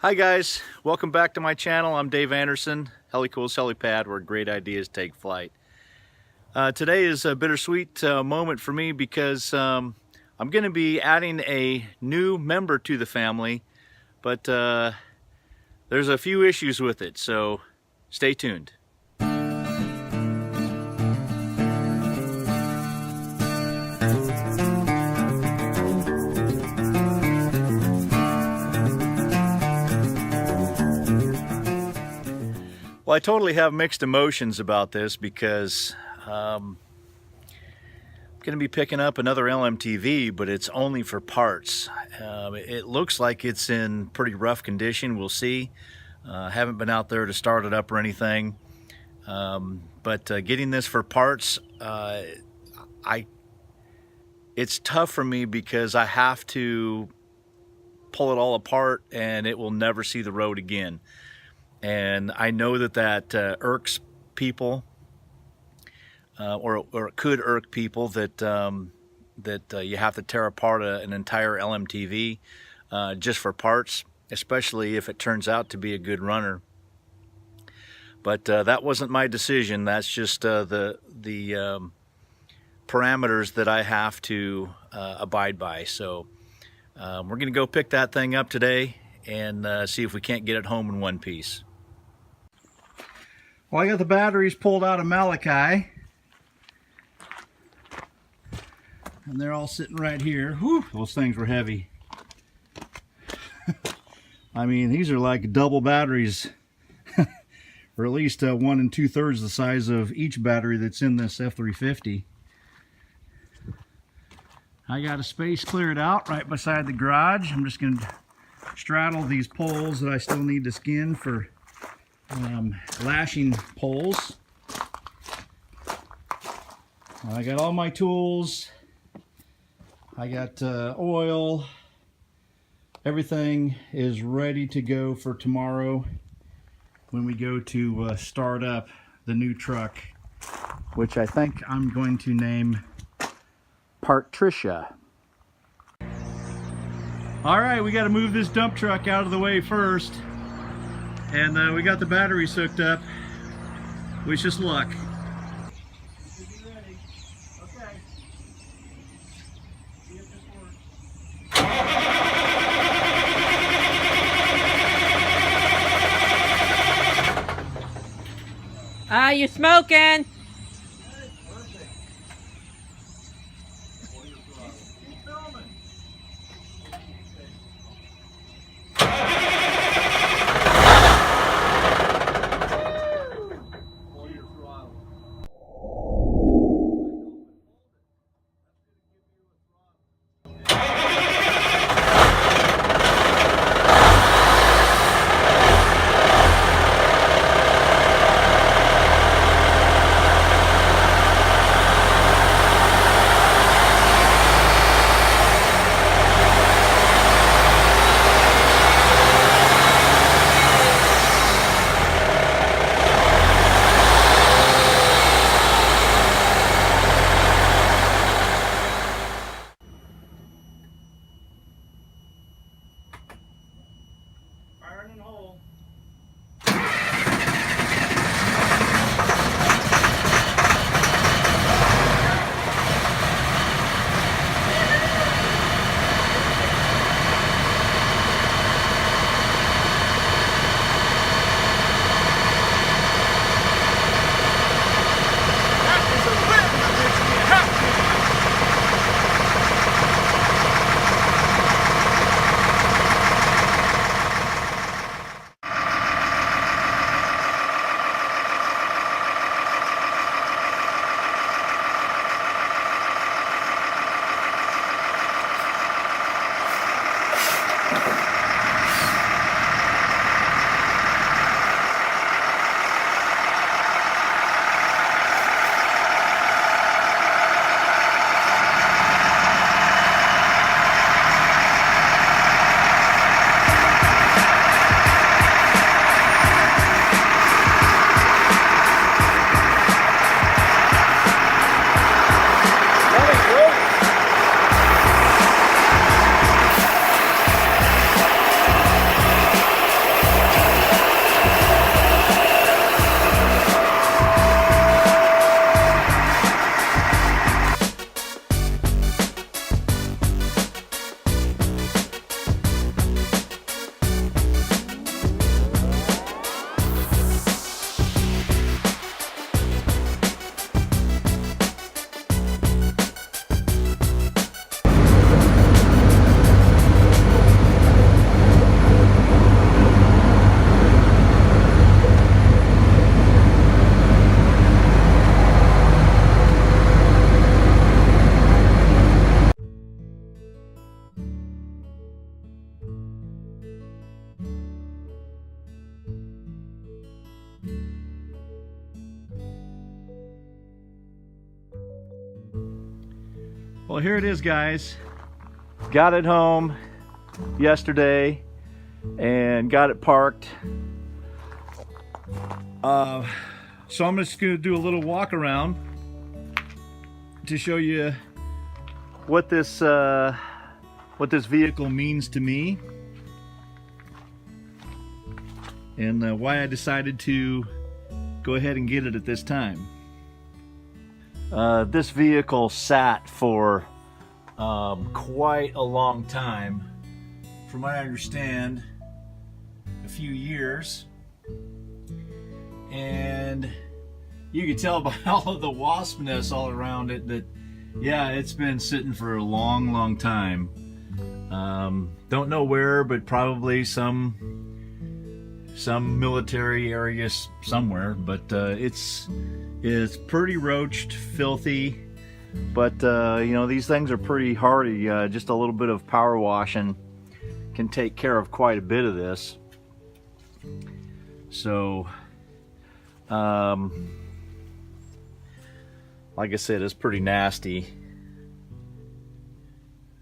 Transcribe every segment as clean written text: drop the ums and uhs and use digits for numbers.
Hi guys, welcome back to my channel. I'm Dave Anderson, Helicool's Helipad, where great ideas take flight. Today is a bittersweet moment for me because I'm going to be adding a new member to the family, but there's a few issues with it, so stay tuned. Well, I totally have mixed emotions about this because I'm going to be picking up another LMTV, but it's only for parts. It looks like it's in pretty rough condition. We'll see. Haven't been out there to start it up or anything. But getting this for parts, it's tough for me because I have to pull it all apart and it will never see the road again. And I know that irks people, or it could irk people that you have to tear apart an entire LMTV just for parts, especially if it turns out to be a good runner. But that wasn't my decision. That's just the parameters that I have to abide by. So we're going to go pick that thing up today and see if we can't get it home in one piece. Well, I got the batteries pulled out of Malachi, and they're all sitting right here. Whew, those things were heavy. I mean, these are like double batteries, or at least 1 2/3 the size of each battery that's in this F350. I got a space cleared out right beside the garage. I'm just going to straddle these poles that I still need to skin for lashing poles. I got all my tools. I got oil. Everything is ready to go for tomorrow when we go to start up the new truck, which I think I'm going to name PARTriSha. All right, we got to move this dump truck out of the way first. And we got the batteries hooked up. Wish us luck. You smoking? Well, here it is, guys. Got it home yesterday and got it parked. So I'm just going to do a little walk around to show you what this vehicle means to me and why I decided to go ahead and get it at this time. This vehicle sat for quite a long time. From what I understand, a few years. And you can tell by all of the wasp nests all around it that, yeah, it's been sitting for a long time. Don't know where, but probably some military area somewhere. But it's pretty roached, filthy. But you know, these things are pretty hardy. Just a little bit of power washing can take care of quite a bit of this. So like I said, it's pretty nasty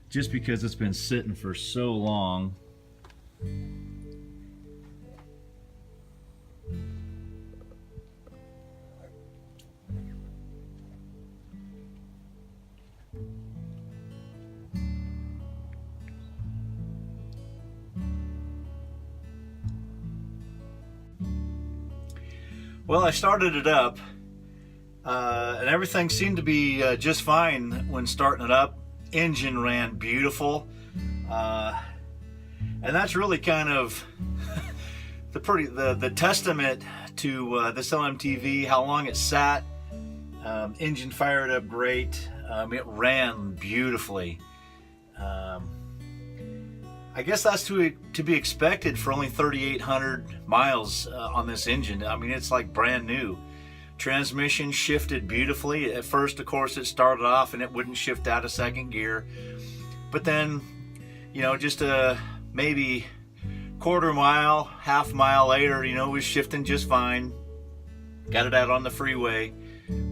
just because it's been sitting for so long. Well, I started it up, and everything seemed to be just fine when starting it up. Engine ran beautiful, and that's really kind of the testament to this LMTV, how long it sat. Engine fired up great. It ran beautifully. I guess that's to be expected for only 3,800 miles on this engine. I mean, it's like brand new. Transmission shifted beautifully. At first, of course, it started off and it wouldn't shift out of second gear. But then, you know, just maybe quarter mile, half mile later, you know, it was shifting just fine. Got it out on the freeway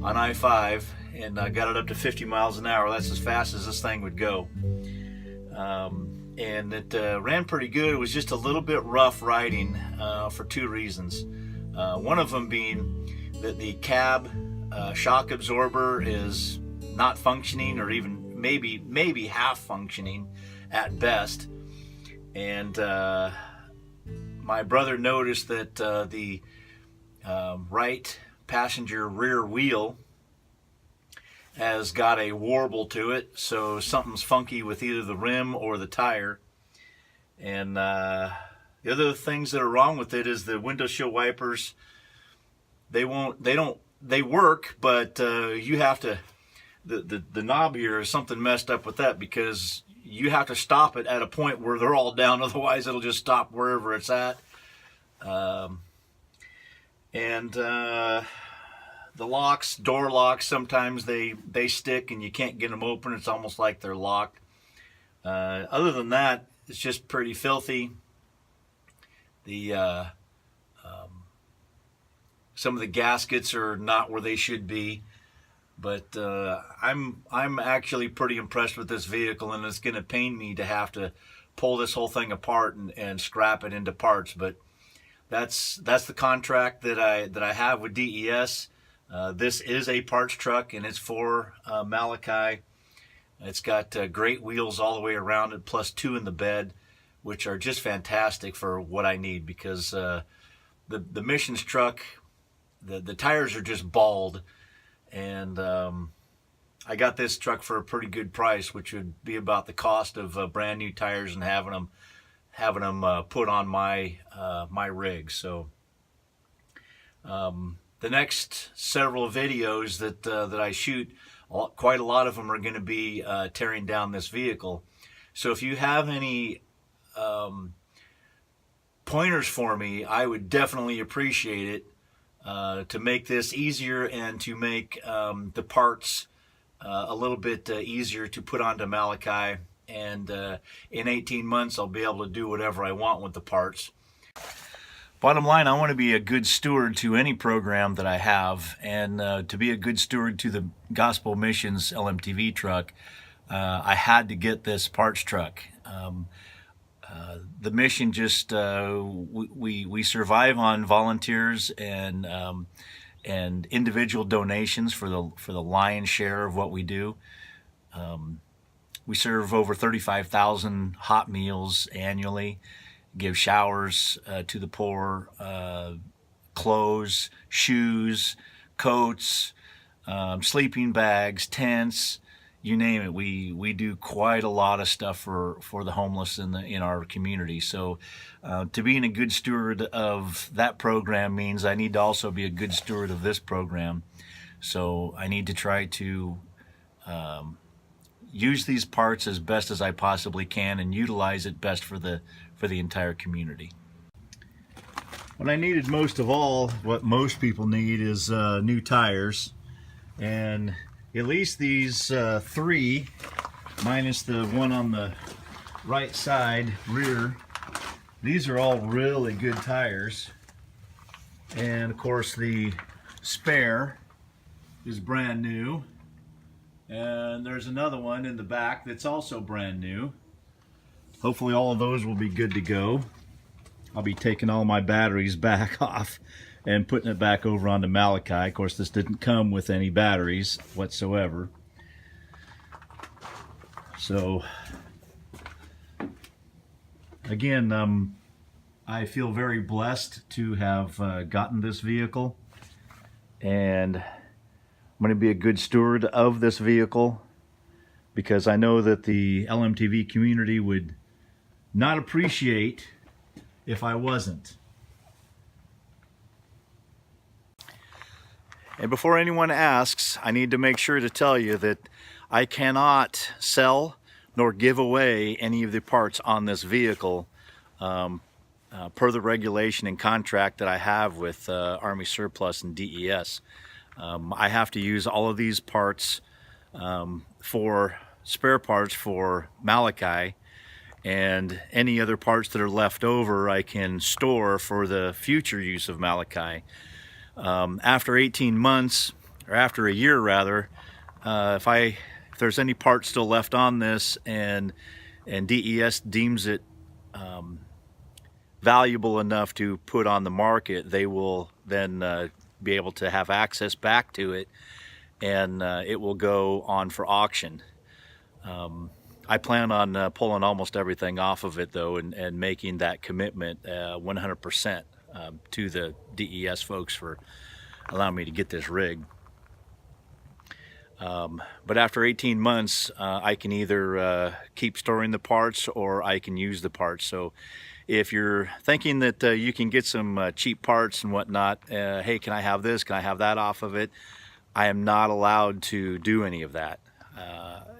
on I-5 and got it up to 50 miles an hour. That's as fast as this thing would go. And it ran pretty good. It was just a little bit rough riding for two reasons. One of them being that the cab shock absorber is not functioning, or even maybe half functioning at best. And my brother noticed that the right passenger rear wheel has got a warble to it, so something's funky with either the rim or the tire. And the other things that are wrong with it is the windshield wipers. They work, but you have to, the knob here is something messed up with that, because you have to stop it at a point where they're all down, otherwise it'll just stop wherever it's at. The locks, door locks, sometimes they stick and you can't get them open. It's almost like they're locked. Other than that, it's just pretty filthy. The some of the gaskets are not where they should be, but I'm actually pretty impressed with this vehicle, and it's going to pain me to have to pull this whole thing apart and scrap it into parts. But that's the contract that I have with DES. This is a parts truck, and it's for Malachi. It's got great wheels all the way around it, plus 2 in the bed, which are just fantastic for what I need, because the Missions truck, the tires are just bald, and I got this truck for a pretty good price, which would be about the cost of brand new tires and having them put on my rig. So the next several videos that I shoot, quite a lot of them are going to be tearing down this vehicle. So if you have any pointers for me, I would definitely appreciate it, to make this easier and to make the parts a little bit easier to put onto Malachi. And in 18 months, I'll be able to do whatever I want with the parts. Bottom line, I want to be a good steward to any program that I have, and to be a good steward to the Gospel Missions LMTV truck. I had to get this parts truck. The mission just we survive on volunteers and individual donations for the lion's share of what we do. We serve over 35,000 hot meals annually, give showers to the poor, clothes, shoes, coats, sleeping bags, tents, you name it. We do quite a lot of stuff for the homeless in our community. So to being a good steward of that program means I need to also be a good steward of this program. So I need to try to use these parts as best as I possibly can and utilize it best for the entire community. What I needed most of all, what most people need, is new tires. And at least these 3, minus the one on the right side, rear, these are all really good tires. And of course the spare is brand new. And there's another one in the back that's also brand new. Hopefully all of those will be good to go. I'll be taking all my batteries back off and putting it back over onto Malachi. Of course, this didn't come with any batteries whatsoever. So, again, I feel very blessed to have gotten this vehicle, and I'm going to be a good steward of this vehicle, because I know that the LMTV community would not appreciate if I wasn't. And before anyone asks, I need to make sure to tell you that I cannot sell nor give away any of the parts on this vehicle per the regulation and contract that I have with Army Surplus and DES. I have to use all of these parts for spare parts for Malachi, and any other parts that are left over I can store for the future use of Malachi. After 18 months, or after a year rather, if there's any parts still left on this and DES deems it valuable enough to put on the market, they will then be able to have access back to it, and it will go on for auction. I plan on pulling almost everything off of it though, and making that commitment 100% to the DES folks for allowing me to get this rig. But after 18 months, I can either keep storing the parts or I can use the parts. So if you're thinking that you can get some cheap parts and whatnot, hey, can I have this? Can I have that off of it? I am not allowed to do any of that.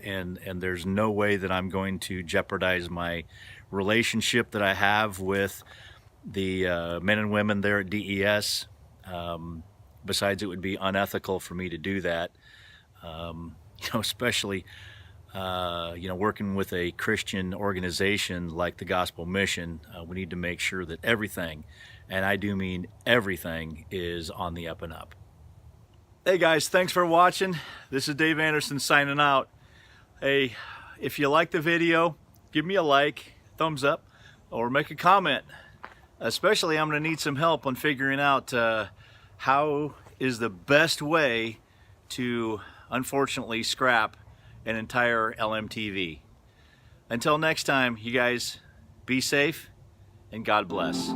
And there's no way that I'm going to jeopardize my relationship that I have with the men and women there at DES. Besides, it would be unethical for me to do that. Especially working with a Christian organization like the Gospel Mission. We need to make sure that everything, and I do mean everything, is on the up and up. Hey guys, thanks for watching. This is Dave Anderson signing out. Hey, if you like the video, give me a like, thumbs up, or make a comment. Especially, I'm going to need some help on figuring out how is the best way to, unfortunately, scrap an entire LMTV. Until next time, you guys be safe and God bless.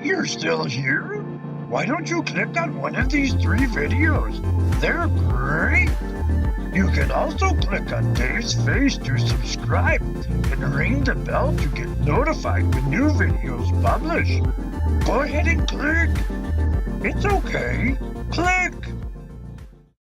You're still here? Why don't you click on one of these 3 videos? They're great! You can also click on Dave's face to subscribe and ring the bell to get notified when new videos publish. Go ahead and click. It's okay. Click!